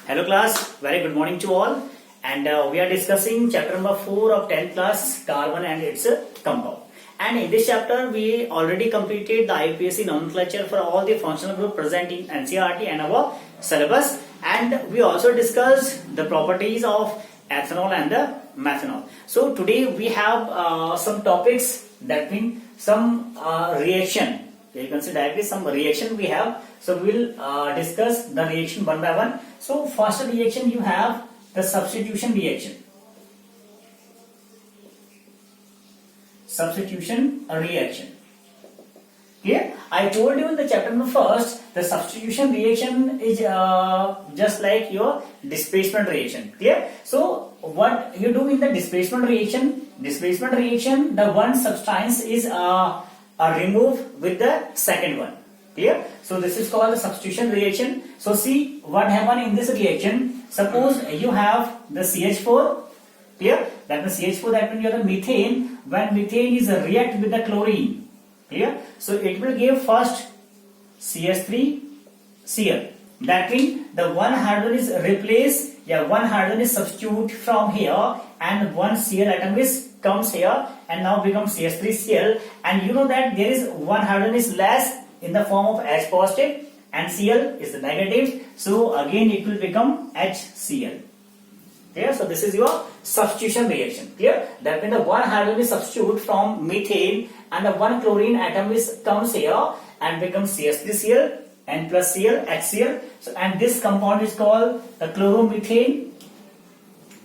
Hello class, very good morning to all, and we are discussing chapter number 4 of 10th class, carbon and its compound. And in this chapter we already completed the IUPAC nomenclature for all the functional group present in NCERT and our syllabus, and we also discussed the properties of ethanol and the methanol. So today we have some topics, that means some reaction. You can see directly some reaction we have. So we will discuss the reaction one by one. So first reaction you have the substitution reaction. Substitution reaction. Here I told you in the chapter number first, the substitution reaction is just like your displacement reaction. Clear? So what you do in the displacement reaction? Displacement reaction, the one substance is removed with the second one. Clear? So this is called the substitution reaction. So see what happened in this reaction. Suppose you have the CH4. Clear? That means CH4, that means you have the methane. When methane is react with the chlorine. Clear? So it will give first CH3Cl. That means the one hydrogen is replaced, one hydrogen is substitute from here, and one Cl atom is comes here and now becomes CH3Cl, and you know that there is one hydrogen is less in the form of H positive and Cl is the negative, so again it will become HCl. Clear? So this is your substitution reaction. Clear? That means the one hydrogen is substitute from methane and the one chlorine atom is comes here and becomes CH3Cl, N plus Cl, HCl. So and this compound is called the chloromethane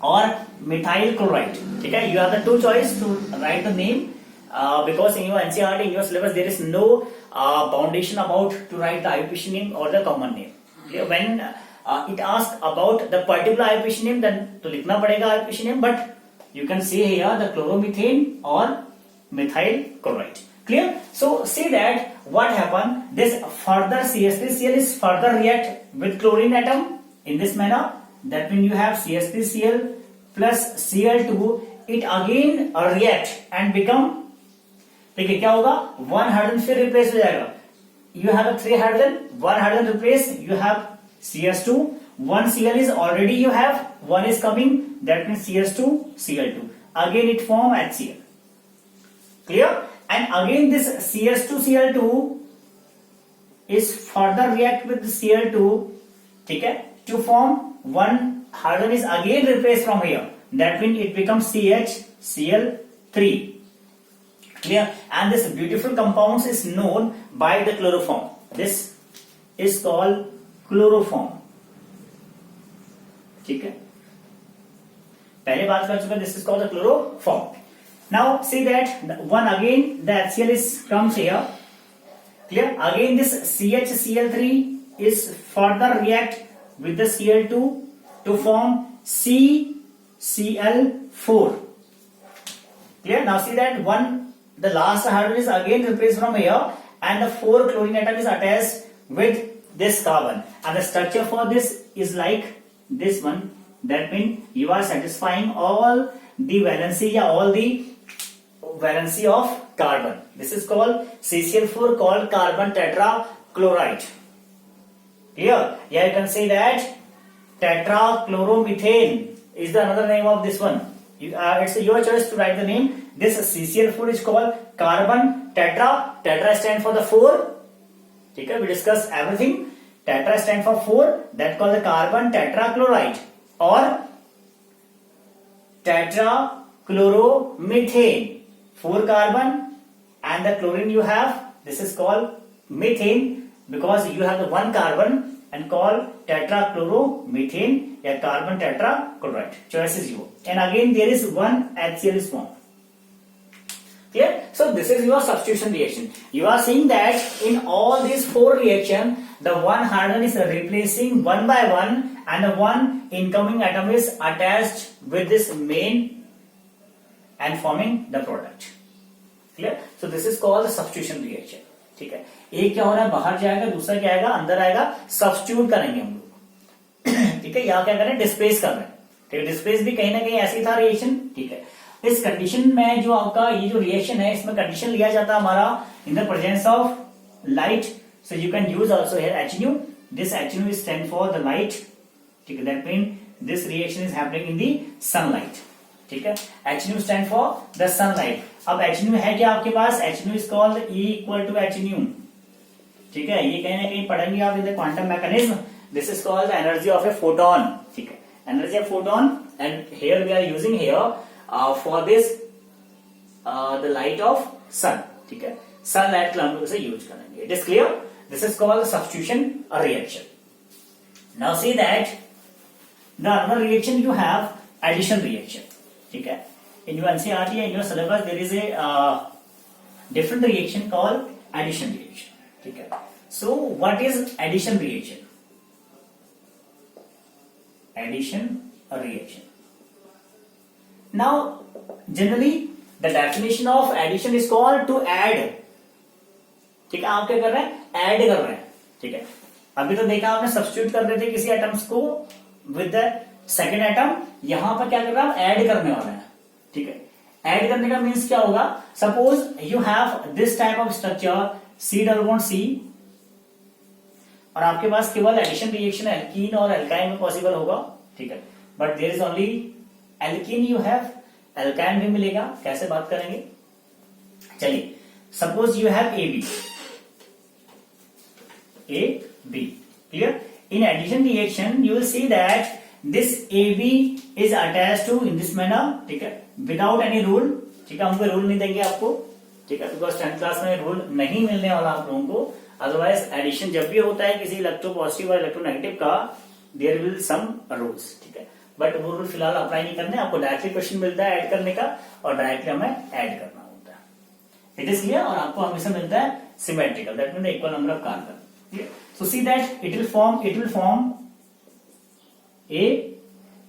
or methyl chloride. Okay, you have the two choice to write the name because in your NCERT, in your syllabus, there is no foundation about to write the IUPAC name or the common name. Okay? When it asks about the particular IUPAC name, then to लिखना पड़ेगा IUPAC name, but you can see here the chloromethane or methyl chloride. Clear? So see that what happened. This further CH3Cl is further react with chlorine atom in this manner. That means you have CH3Cl plus Cl2. It again react and become. देखिए क्या होगा, one hydrogen फिर replace हो जाएगा. You have a three hydrogen, one hydrogen replace. You have CH2, one Cl is already you have, one is coming. That means CH2, Cl2. Again it form HCl. Clear? And again this CH2, Cl2 is further react with Cl2. ठीक है? To form one hydrogen is again replaced from here. That means it becomes CHCl3. Clear? And this beautiful compounds is known by the chloroform. This is called chloroform. ठीक है? पहले बात कर चुका. This is called the chloroform. Now see that one again the HCl is comes here. Clear? Again this CHCl3 is further react with the Cl2 to form CCl4. Clear? Now see that the last hydrogen is again replaced from here and the 4 chlorine atom is attached with this carbon, and the structure for this is like this one. That means you are satisfying all the valency of carbon. This is called CCl4, called carbon tetrachloride. Here you can say that tetrachloromethane is the another name of this one. It's your choice to write the name. This CCl4 is called carbon tetra. Tetra stand for the 4. Okay, we discuss everything. Tetra stand for 4. That called the carbon tetrachloride or tetrachloromethane. 4 carbon and the chlorine you have. This is called methane because you have the 1 carbon and called tetrachloromethane or carbon tetrachloride. Choice is yours. And again there is one HCl is formed. Clear? So this is your substitution reaction. You are seeing that in all these 4 reactions, the one hydrogen is replacing one by one and the one incoming atom is attached with this main and forming the product. Clear? So this is called the substitution reaction. ठीक है? एक क्या हो रहा है, बाहर जाएगा, दूसरा क्या आएगा, अंदर आएगा. सब्स्टिट्यूट करेंगे हम लोग. ठीक है? यहाँ क्या करें, डिस्प्लेस कर रहे हैं. ठीक है? डिस्प्लेस भी कहीं ना कहीं ऐसी था रिएक्शन. ठीक है? इस कंडीशन में जो आपका ये जो रिएक्शन है, इसमें कंडीशन लिया जाता है हमारा in the presence of light. So you can use also here HNO. This HNO is stand for the light. ठीक है, that mean this reaction is happening in the sunlight, ठीक है। Hnu stand for the sunlight. अब Hnu है क्या आपके पास, Hnu is called E equal to Hnu, ठीक है। ये कहीं ना कहीं पढ़ेंगे आप in the quantum mechanism. This is called the energy of a photon, ठीक है, energy of photon. And here we are using here for this the light of सन, ठीक है, सनलाइट हम लोग इसे यूज करेंगे। It is clear, this is called substitution reaction. Now see that the another reaction you have addition reaction, ठीक है। In your NCERT in your syllabus there is a different reaction called addition reaction, ठीक है। So what is addition reaction? Addition reaction, now generally the definition of addition is called to add, ठीक है। आप क्या कर रहे हैं, add कर रहे हैं, ठीक है। अभी तो देखा आपने सब्स्टिट्यूट कर रहे थे किसी एटम्स को विद द सेकेंड एटम, यहां पर क्या कर रहा है, ऐड करने वाला है, ठीक है। ऐड करने का मीन्स क्या होगा, suppose you have this type of structure C double bond C, और आपके पास केवल एडिशन रिएक्शन एल्कीन और एल्काइन में पॉसिबल होगा, ठीक है। But there is only alkene, you have alkyne भी मिलेगा। कैसे बात करेंगे, चलिए suppose you have A B, clear. In addition reaction you will see that this A B is attach to in this manner, ठीक है, विदाउट एनी रूल, ठीक है। हम कोई रूल नहीं देंगे आपको, ठीक है, बिकॉज 10th क्लास में रूल नहीं मिलने वाला आप लोगों को। अदरवाइज एडिशन जब भी होता है किसी इलेक्ट्रोपॉजिटिव और इलेक्ट्रोनेगेटिव का, देयर विल सम रूल्स, ठीक है। बट वो रूल फिलहाल अप्लाई नहीं करने, आपको डायरेक्टली क्वेश्चन मिलता है ऐड करने का, और डायरेक्टली हमें ऐड करना होता है। It is clear. और आपको हमेशा मिलता है symmetrical, that mean equal number of carbon. So see that it will form A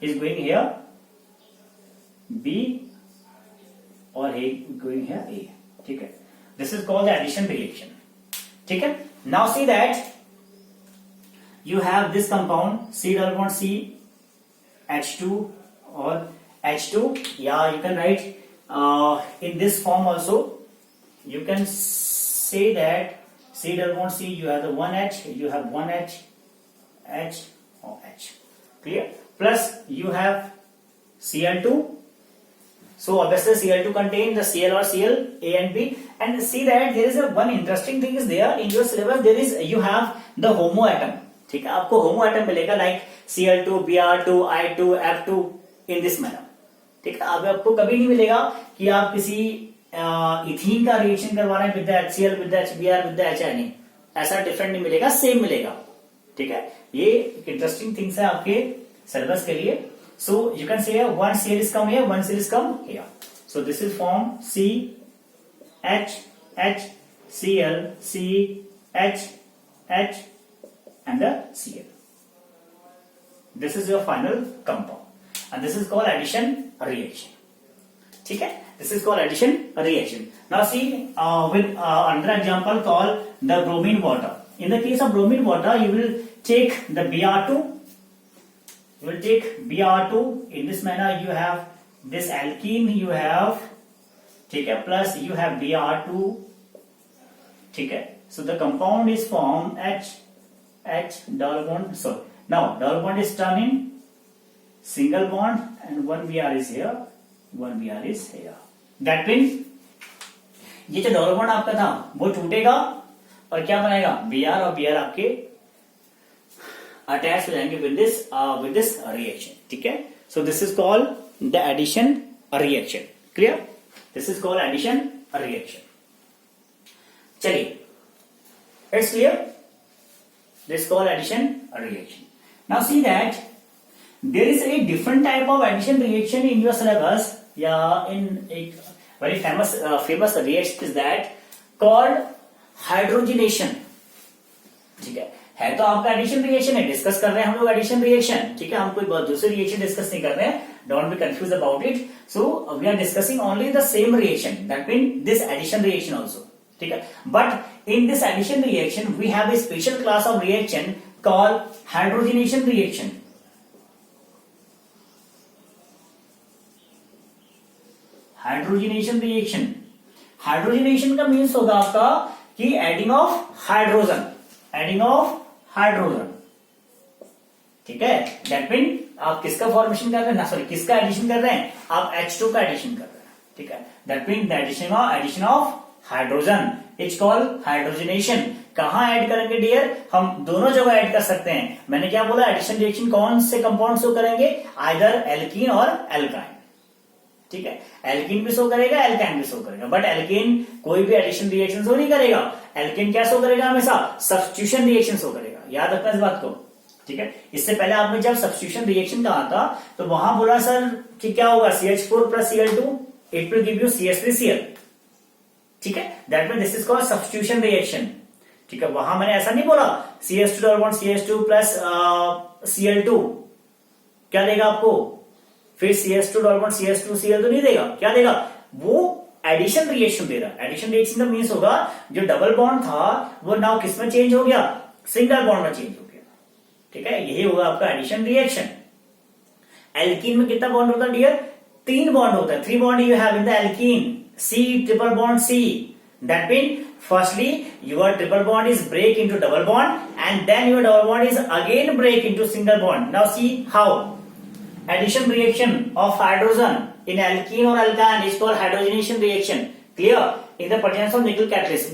is going here, B or A going here A, ठीक है। This is called the addition reaction, ठीक है। Now see that you have this compound C double bond C H2 or H2, yeah, you can write in this form also. You can say that C double bond C, you have the one H, you have one H, H or H, clear. Plus you have Cl2, so obviously Cl2 contain the Cl or Cl A and B. And see that there is a one interesting thing is there in your syllabus, there is you have the homo atom, ठीक है। आपको होमो atom मिलेगा like Cl2, Br2, I2, F2 in this manner, ठीक है। अब आपको कभी नहीं मिलेगा कि आप किसी इथीन का रिएक्शन करवा रहे हैं with the HCl, with the HBr, with the HNA, ऐसा डिफरेंट नहीं मिलेगा, सेम मिलेगा, ठीक है। ये इंटरेस्टिंग थिंग्स है आपके सिलेबस के लिए। सो यू कैन से one Cl is come here, one Cl is come here. So this is form C H H Cl C H H and the Cl. This is your final compound and this is called addition reaction, ठीक है। This is called addition reaction. Now see with another example called the bromine water. In the case of bromine water, you will take the Br2. You will take Br2 in this manner. You have this alkene. You have, ठीक है, plus you have Br2, ठीक है। So the compound is formed H double bond. So now double bond is turned in single bond, and one Br is here, one Br is here. That means ये जो double bond आपका था वो टूटेगा और क्या बनेगा, Br और Br आपके अटैच हो जाएंगे विद दिस रिएक्शन, ठीक है। So this is called the addition reaction, clear. This is called addition reaction. चलिए, it's clear, this called addition reaction. Now see that there is a different type of addition reaction in your syllabus, या in एक very famous reaction is that called hydrogenation, ठीक है तो आपका addition reaction है, discuss कर रहे हैं हम लोग एडिशन रिएक्शन, ठीक है। हम कोई दूसरी रिएक्शन डिस्कस नहीं कर रहे हैं, don't be confuse about it. So we are discussing only the same reaction, that mean this addition reaction also, ठीक है। But in this addition reaction we have a special class of reaction called hydrogenation reaction. Hydrogenation reaction, hydrogenation का means होगा आपका कि adding of hydrogen, adding of hydrogen, ठीक है, that mean आप किसका फॉर्मेशन कर रहे हैं, ना सॉरी किसका एडिशन कर रहे हैं, आप H2 का एडिशन कर रहे हैं, ठीक है, that mean the addition of hydrogen is called hydrogenation. कहां ऐड करेंगे डियर, हम दोनों जगह ऐड कर सकते हैं। मैंने क्या बोला, एडिशन रिएक्शन कौन से कंपाउंड शो करेंगे, आइदर एल्कीन और एल्काइन, ठीक है, एल्कीन भी शो करेगा, एल्काइन भी शो करेगा, बट एल्कीन कोई भी एडिशन रिएक्शन शो नहीं करेगा। एल्कीन क्या शो करेगा, हमेशा सब्स्टिट्यूशन रिएक्शन शो करेगा, याद रखना इस बात को, ठीक है। इससे पहले आपने जब सब्स्टिट्यूशन रिएक्शन कहा था तो वहां बोला सर कि क्या होगा, CH4 plus Cl2 it will give you CH3Cl, ठीक है, that mean this is called substitution reaction, ठीक है। वहां मैंने ऐसा नहीं बोला CH2 double bond CH2 plus Cl2 क्या देगा आपको, फिर CH2 डबल बॉन्ड CH2Cl2 नहीं देगा, क्या देगा, वो एडिशन रिएक्शन दे रहा। एडिशन रिएक्शन का मीन्स होगा जो डबल बॉन्ड था वो नाउ किस में चेंज हो गया, सिंगल बॉन्ड में चेंज हो गया, ठीक है, यही होगा आपका एडिशन रिएक्शन। एल्कीन में कितना बॉन्ड होता है डियर, 3 बॉन्ड होता है, 3 bond you have in the alkene, C triple bond C, that mean firstly your triple bond is break into double bond and then your double bond is again break into single bond. Now see how addition reaction of hydrogen in alkene or alkyne is called hydrogenation reaction. Clear? In the presence of nickel catalyst,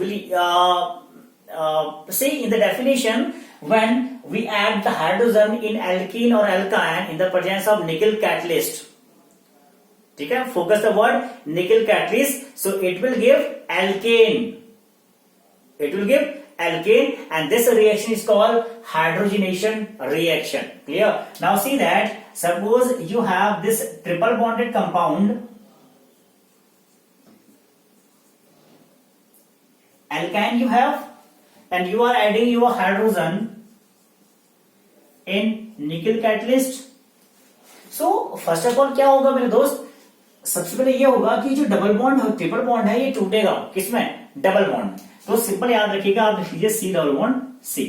see in the definition, when we add the hydrogen in alkene or alkyne in the presence of nickel catalyst, ठीक है, focus the word nickel catalyst, so it will give alkane, it will give alkane, and this reaction is called hydrogenation reaction. Clear? Now see that suppose you have this triple bonded compound alkyne you have, and you are adding your hydrogen in nickel catalyst. So first of all क्या होगा मेरे दोस्त, सबसे पहले ये होगा कि जो डबल बॉन्ड ट्रिपल बॉन्ड है ये टूटेगा किसमें, डबल बॉन्ड। तो सिंपल याद रखिएगा, आप लिख लीजिए C डबल बॉन्ड C,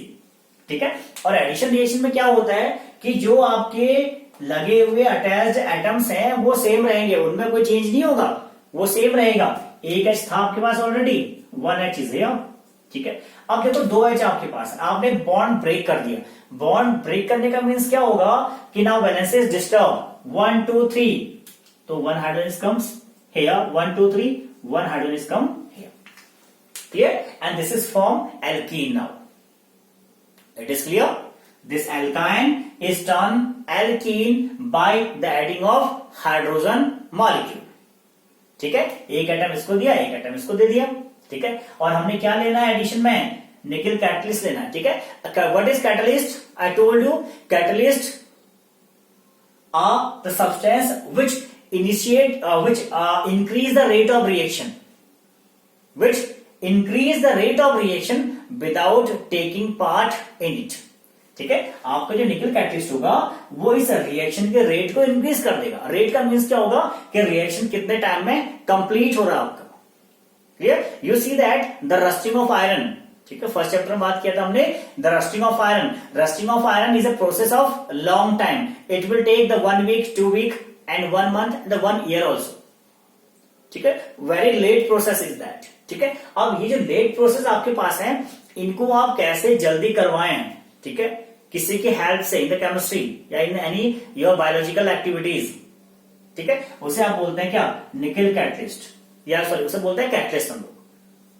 ठीक है। और एडिशन रिएक्शन में क्या होता है कि जो आपके लगे हुए अटैच्ड एटम्स हैं वो सेम रहेंगे, उनमें कोई चेंज नहीं होगा, वो सेम रहेगा। एक H था आपके पास ऑलरेडी, 1H इज हियर, ठीक है। अब देखो 2H आपके पास, आपने बॉन्ड ब्रेक कर दिया। बॉन्ड ब्रेक करने का मीन्स क्या होगा कि नाउ वैलेंस इज डिस्टर्ब, 1 2 3, तो 1 hydrogen comes here, 1 2 3, 1 hydrogen come here, clear, and this is form alkene. Now it is clear, this alkyne is turned alkene by the adding of hydrogen molecule, ठीक है। एक atom इसको दिया, एक atom इसको दे दिया, ठीक है। और हमने क्या लेना है एडिशन में, निकल कैटलिस्ट लेना है, ठीक है। What is catalyst, I told you catalyst are the substance which increase the rate of reaction, which increase the rate of reaction without taking part in it, ठीक है। आपका जो निकल कैटलिस्ट होगा वो इस रिएक्शन के रेट को इंक्रीज कर देगा। रेट का मीन्स क्या होगा कि रिएक्शन कितने टाइम में कंप्लीट हो रहा है आपका, clear. You see that the rusting of iron, ठीक है, फर्स्ट चैप्टर में बात किया था हमने, the rusting of iron. Rusting of iron is a process of long time, it will take the 1 week 2 week and 1 month and 1 year also, ठीक है। Very late process is that, ठीक है। अब ये जो लेट प्रोसेस आपके पास है इनको आप कैसे जल्दी करवाएं, ठीक है, किसी की हेल्प से, इन द केमिस्ट्री या in any your biological activities, ठीक है, उसे आप बोलते हैं क्या, निकल कैटलिस्ट, या सॉरी उसे बोलते हैं कैटलिस्ट हम लोग,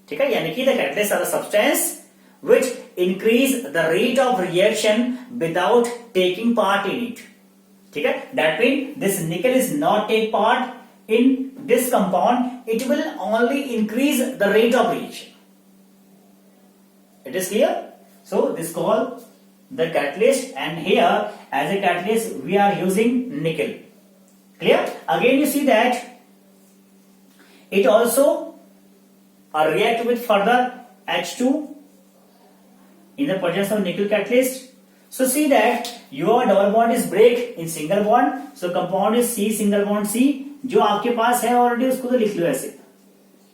ठीक है। यानी कि the catalyst are the substance which increase the rate of reaction without taking part in it, ठीक है। That means this nickel is not take part in this compound, it will only increase the rate of reaction. It is clear? So this called the catalyst, and here as a catalyst we are using nickel. Clear? Again you see that it also react with further H2 in the presence of nickel catalyst. So see that your double bond is break in single bond, so compound is C single bond C. जो आपके पास है already उसको तो लिख लो, ऐसे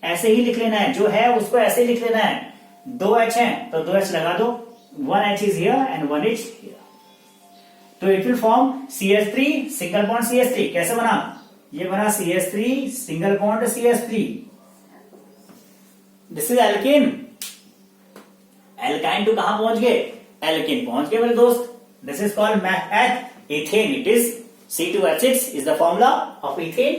ऐसे ही लिख लेना है, जो है उसको ऐसे ही लिख लेना है। 2H है तो 2H लगा दो, 1H is here and 1H here, तो it will form CH3 single bond CH3। कैसे बना, ये बना CH3 single bond CH3, this is alkene. Alkyne to कहां पहुंच गए, एल्कीन पहुंच गए मेरे दोस्त, This is called ethane. It is C2H6 is the formula of ethane.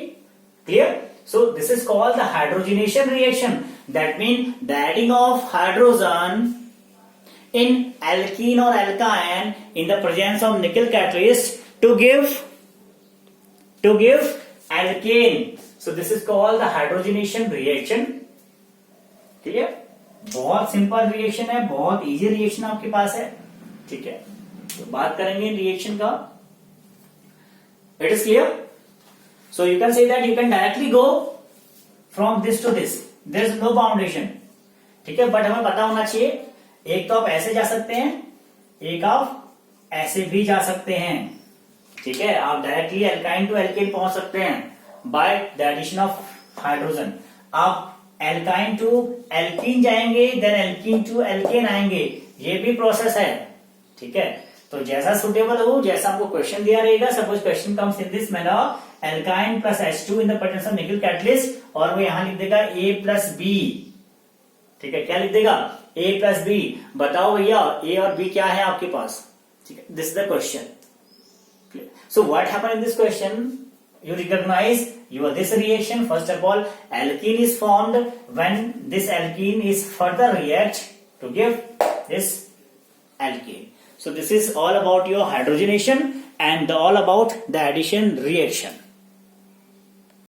Clear? So this is called the hydrogenation reaction. That means the adding of hydrogen in alkene or alkyne in the presence of nickel catalyst to give alkane. So this is called the hydrogenation reaction. ठीक है, बहुत simple reaction है, बहुत easy reaction आपके पास है. ठीक है, तो बात करेंगे रिएक्शन का. It is clear. So you can say that you can directly go from this to this, there is no boundation. ठीक है, बट हमें पता होना चाहिए, एक तो आप ऐसे जा सकते हैं, एक आप ऐसे भी जा सकते हैं. ठीक है, आप डायरेक्टली एल्काइन टू एल्केन पहुंच सकते हैं by the addition of hydrogen. आप एल्काइन टू एल्कीन जाएंगे, देन एल्कीन टू एल्केन आएंगे, ये भी प्रोसेस है. ठीक है, तो जैसा सुटेबल हो, जैसा आपको क्वेश्चन दिया रहेगा. Suppose question comes in this manner, alkyne plus H2 in the presence of निकल कैटलिस्ट, और वो यहां लिख देगा A प्लस बी. ठीक है, क्या लिख देगा? A plus B. बताओ भैया A और B क्या है आपके पास? ठीक है, this is the question. So what happened in this question? You recognize this reaction. First of all, alkene is formed when this alkene is further react to give this alkane. So this is all about your hydrogenation and all about the addition reaction.